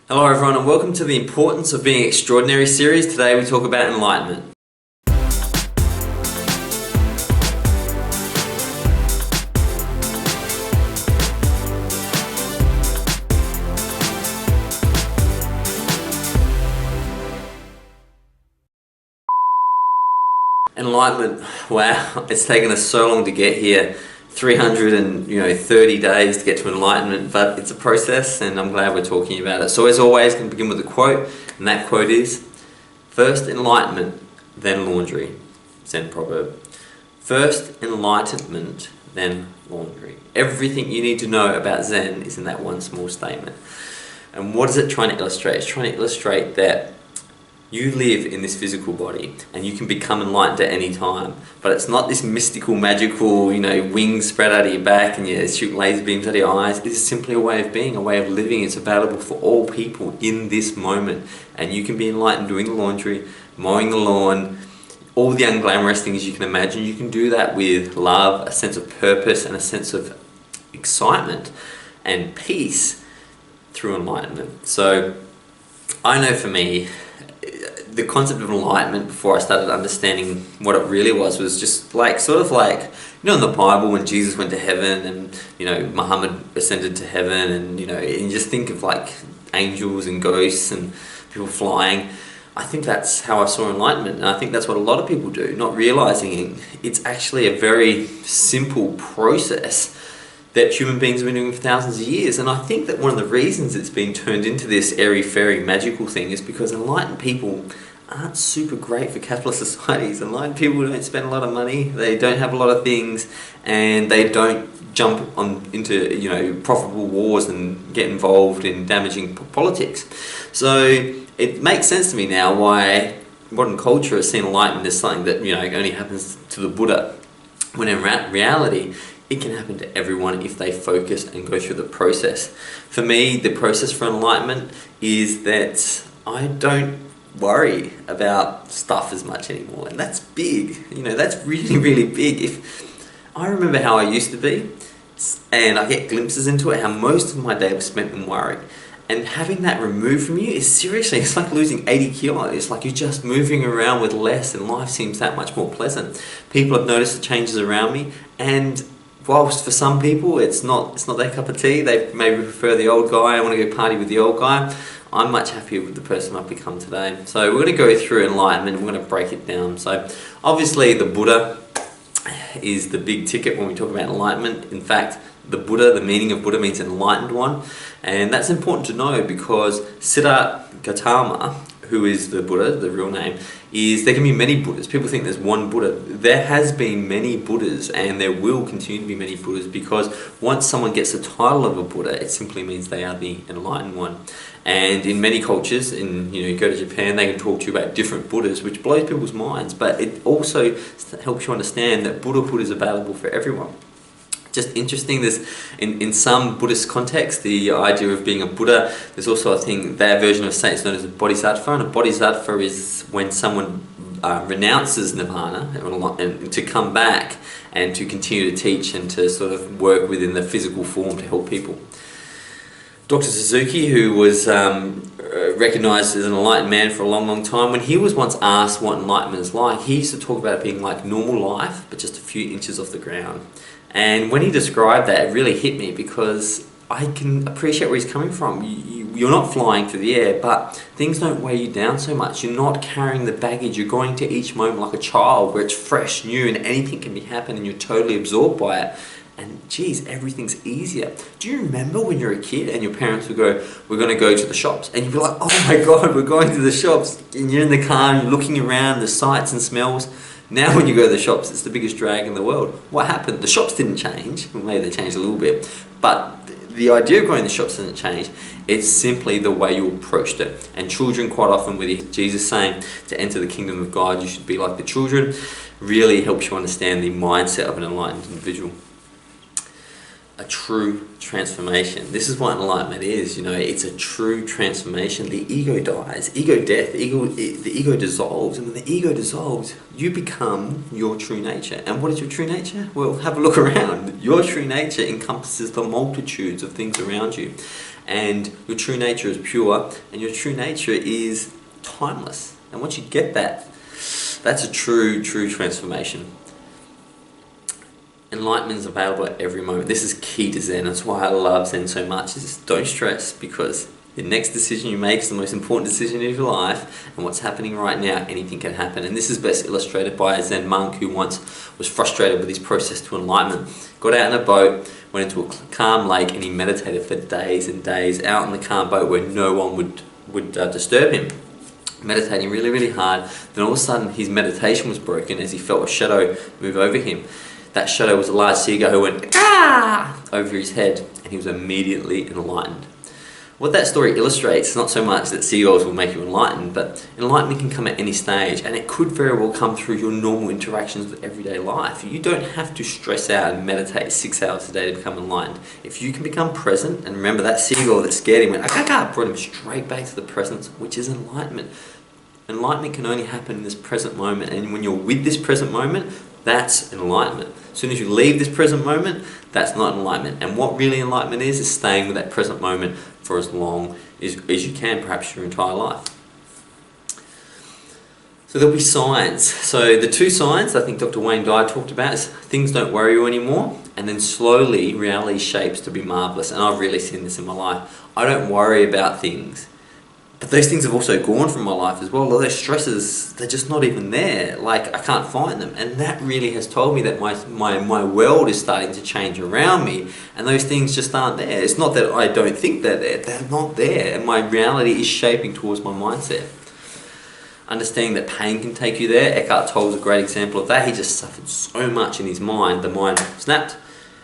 Hello everyone and welcome to the Importance of Being Extraordinary series. Today we talk about enlightenment. Enlightenment, wow, it's taken us so long to get here. 330 days to get to enlightenment, but it's a process and I'm glad we're talking about it. So as always, I'm going to begin with a quote, and that quote is, "First enlightenment, then laundry." Zen proverb. First enlightenment, then laundry. Everything you need to know about Zen is in that one small statement. And what is it trying to illustrate? It's trying to illustrate that you live in this physical body and you can become enlightened at any time, but it's not this mystical, magical, wings spread out of your back and you shoot laser beams out of your eyes. It is simply a way of being, a way of living. It's available for all people in this moment, and you can be enlightened doing the laundry, mowing the lawn, all the unglamorous things you can imagine. You can do that with love, a sense of purpose and a sense of excitement and peace through enlightenment. So I know for me, the concept of enlightenment, before I started understanding what it really was just like in the Bible when Jesus went to heaven and Muhammad ascended to heaven, and you just think of like angels and ghosts and people flying. I think that's how I saw enlightenment, and I think that's what a lot of people do, not realizing it's actually a very simple process that human beings have been doing for thousands of years. And I think that one of the reasons it's been turned into this airy-fairy magical thing is because enlightened people aren't super great for capitalist societies. Enlightened people don't spend a lot of money, they don't have a lot of things, and they don't jump into profitable wars and get involved in damaging politics. So it makes sense to me now why modern culture has seen enlightenment as something that only happens to the Buddha, when in reality it can happen to everyone if they focus and go through the process. For me, the process for enlightenment is that I don't worry about stuff as much anymore, and that's big. That's really, really big. If I remember how I used to be, and I get glimpses into it, how most of my day was spent in worry. And having that removed from you is seriously, it's like losing 80 kilos. It's like you're just moving around with less and life seems that much more pleasant. People have noticed the changes around me, and whilst for some people it's not their cup of tea, they maybe prefer the old guy, I want to go party with the old guy, I'm much happier with the person I've become today. So we're going to go through enlightenment, we're going to break it down. So obviously the Buddha is the big ticket when we talk about enlightenment. In fact, the Buddha, the meaning of Buddha means enlightened one, and that's important to know because Siddhartha Gautama, who is the Buddha, the real name, is there can be many Buddhas. People think there's one Buddha. There has been many Buddhas, and there will continue to be many Buddhas, because once someone gets the title of a Buddha, it simply means they are the enlightened one. And in many cultures, you go to Japan, they can talk to you about different Buddhas, which blows people's minds, but it also helps you understand that Buddhahood is available for everyone. Just interesting, there's in some Buddhist contexts, the idea of being a Buddha, there's also a thing, their version of saint is known as a bodhisattva, and a bodhisattva is when someone renounces nirvana and to come back and to continue to teach and to sort of work within the physical form to help people. Dr. Suzuki, who was recognized as an enlightened man for a long, long time, when he was once asked what enlightenment is like, he used to talk about it being like normal life, but just a few inches off the ground. And when he described that, it really hit me, because I can appreciate where he's coming from. You're not flying through the air, but things don't weigh you down so much. You're not carrying the baggage. You're going to each moment like a child, where it's fresh, new, and anything can be happening, and you're totally absorbed by it. And geez, everything's easier. Do you remember when you were a kid and your parents would go, "We're going to go to the shops," and you'd be like, "Oh my God, we're going to the shops," and you're in the car and you're looking around, the sights and smells. Now when you go to the shops, it's the biggest drag in the world. What happened? The shops didn't change. Well, maybe they changed a little bit, but the idea of going to the shops didn't change. It's simply the way you approached it. And children, quite often, with Jesus saying to enter the kingdom of God, you should be like the children, really helps you understand the mindset of an enlightened individual. A true transformation. This is what enlightenment is. It's a true transformation. The ego dies, ego death, the ego dissolves, and when the ego dissolves, you become your true nature. And what is your true nature? Well, have a look around. Your true nature encompasses the multitudes of things around you. and your true nature is pure, and your true nature is timeless. And once you get that, that's a true transformation. Enlightenment is available at every moment. This is key to Zen. That's why I love Zen so much. Is don't stress, because the next decision you make is the most important decision of your life, and what's happening right now, anything can happen. And this is best illustrated by a Zen monk who once was frustrated with his process to enlightenment. Got out in a boat, went into a calm lake, and he meditated for days and days out in the calm boat where no one would disturb him. Meditating really, really hard. Then all of a sudden his meditation was broken as he felt a shadow move over him. That shadow was a large seagull who went "Ah!" over his head, and he was immediately enlightened. What that story illustrates is not so much that seagulls will make you enlightened, but enlightenment can come at any stage, and it could very well come through your normal interactions with everyday life. You don't have to stress out and meditate 6 hours a day to become enlightened. If you can become present, and remember that seagull that scared him, brought him straight back to the presence, which is enlightenment. Enlightenment can only happen in this present moment, and when you're with this present moment, that's enlightenment. As soon as you leave this present moment, that's not enlightenment. And what really enlightenment is staying with that present moment for as long as you can, perhaps your entire life. So there'll be signs. So the two signs I think Dr. Wayne Dyer talked about is things don't worry you anymore, and then slowly reality shapes to be marvellous. And I've really seen this in my life. I don't worry about things. But those things have also gone from my life as well. All those stresses, they're just not even there. Like, I can't find them. And that really has told me that my world is starting to change around me, and those things just aren't there. It's not that I don't think they're there. They're not there. And my reality is shaping towards my mindset. Understanding that pain can take you there. Eckhart Tolle's a great example of that. He just suffered so much in his mind. The mind snapped,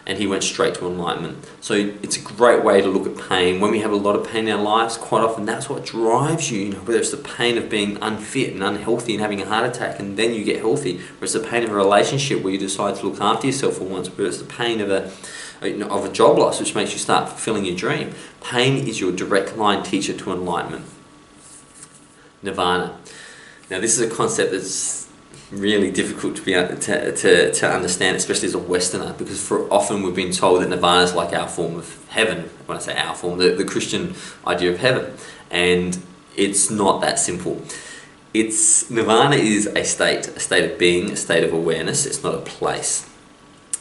and he went straight to enlightenment. So it's a great way to look at pain. When we have a lot of pain in our lives, quite often that's what drives you, whether it's the pain of being unfit and unhealthy and having a heart attack, and then you get healthy, or it's the pain of a relationship where you decide to look after yourself for once, but it's the pain of a job loss which makes you start fulfilling your dream. Pain is your direct line teacher to enlightenment. Nirvana. Now this is a concept that's really difficult to be able to understand, especially as a Westerner, because for often we've been told that Nirvana is like our form of heaven. When I say our form, the Christian idea of heaven, and it's not that simple. Nirvana is a state of being, a state of awareness. It's not a place.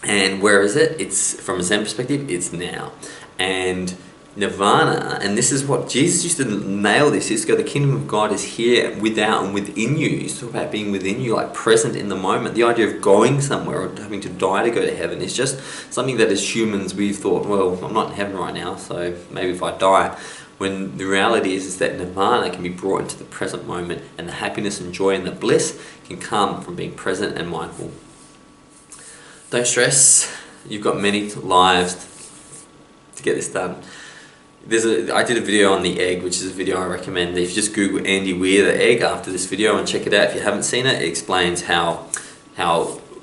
And where is it? It's, from a Zen perspective, it's now. And Nirvana, and this is what Jesus used to nail this, is go, the kingdom of God is here, without and within you. You talk about being within you, like present in the moment. The idea of going somewhere or having to die to go to heaven is just something that as humans we've thought, well, I'm not in heaven right now, so maybe if I die. When the reality is that Nirvana can be brought into the present moment, and the happiness and joy and the bliss can come from being present and mindful. Don't stress, you've got many lives to get this done. I did a video on the egg, which is a video I recommend. If you just Google Andy Weir, the egg, after this video and check it out. If you haven't seen it, it explains how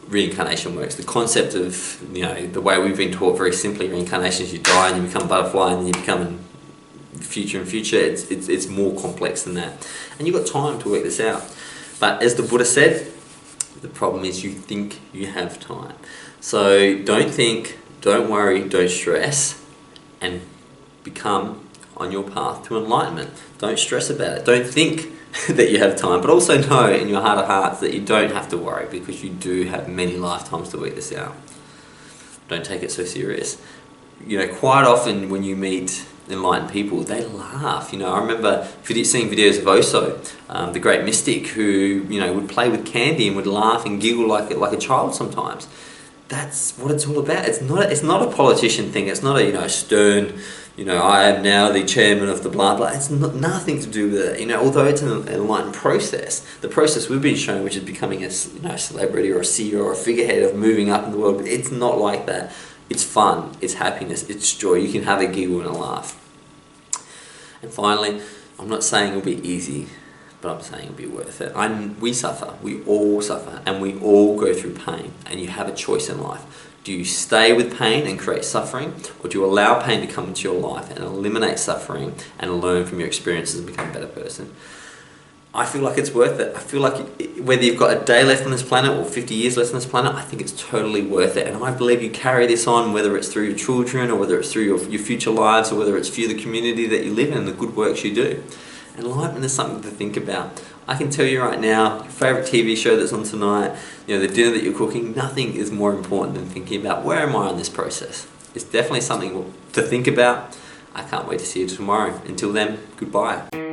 reincarnation works. The concept of, the way we've been taught very simply, reincarnation is you die and you become a butterfly and then you become in future. It's more complex than that. And you've got time to work this out. But as the Buddha said, the problem is you think you have time. So don't think, don't worry, don't stress, and become on your path to enlightenment. Don't stress about it. Don't think that you have time, but also know in your heart of hearts that you don't have to worry, because you do have many lifetimes to work this out. Don't take it so serious. Quite often when you meet enlightened people, they laugh. I remember seeing videos of Oso, the great mystic, who would play with candy and would laugh and giggle like a child sometimes. That's what it's all about. It's not a politician thing. It's not a stern, I am now the chairman of the blah blah. It's nothing to do with it. Although it's an enlightened process, the process we've been shown, which is becoming a celebrity or a CEO or a figurehead of moving up in the world, it's not like that. It's fun, it's happiness, it's joy. You can have a giggle and a laugh. And finally, I'm not saying it'll be easy, but I'm saying it'll be worth it. We suffer, we all suffer, and we all go through pain, and you have a choice in life. Do you stay with pain and create suffering, or do you allow pain to come into your life and eliminate suffering and learn from your experiences and become a better person? I feel like it's worth it. I feel like whether you've got a day left on this planet or 50 years left on this planet, I think it's totally worth it. And I believe you carry this on, whether it's through your children or whether it's through your future lives or whether it's through the community that you live in and the good works you do. Enlightenment is something to think about. I can tell you right now, your favourite TV show that's on tonight, the dinner that you're cooking, nothing is more important than thinking about where am I on this process. It's definitely something to think about. I can't wait to see you tomorrow. Until then, goodbye.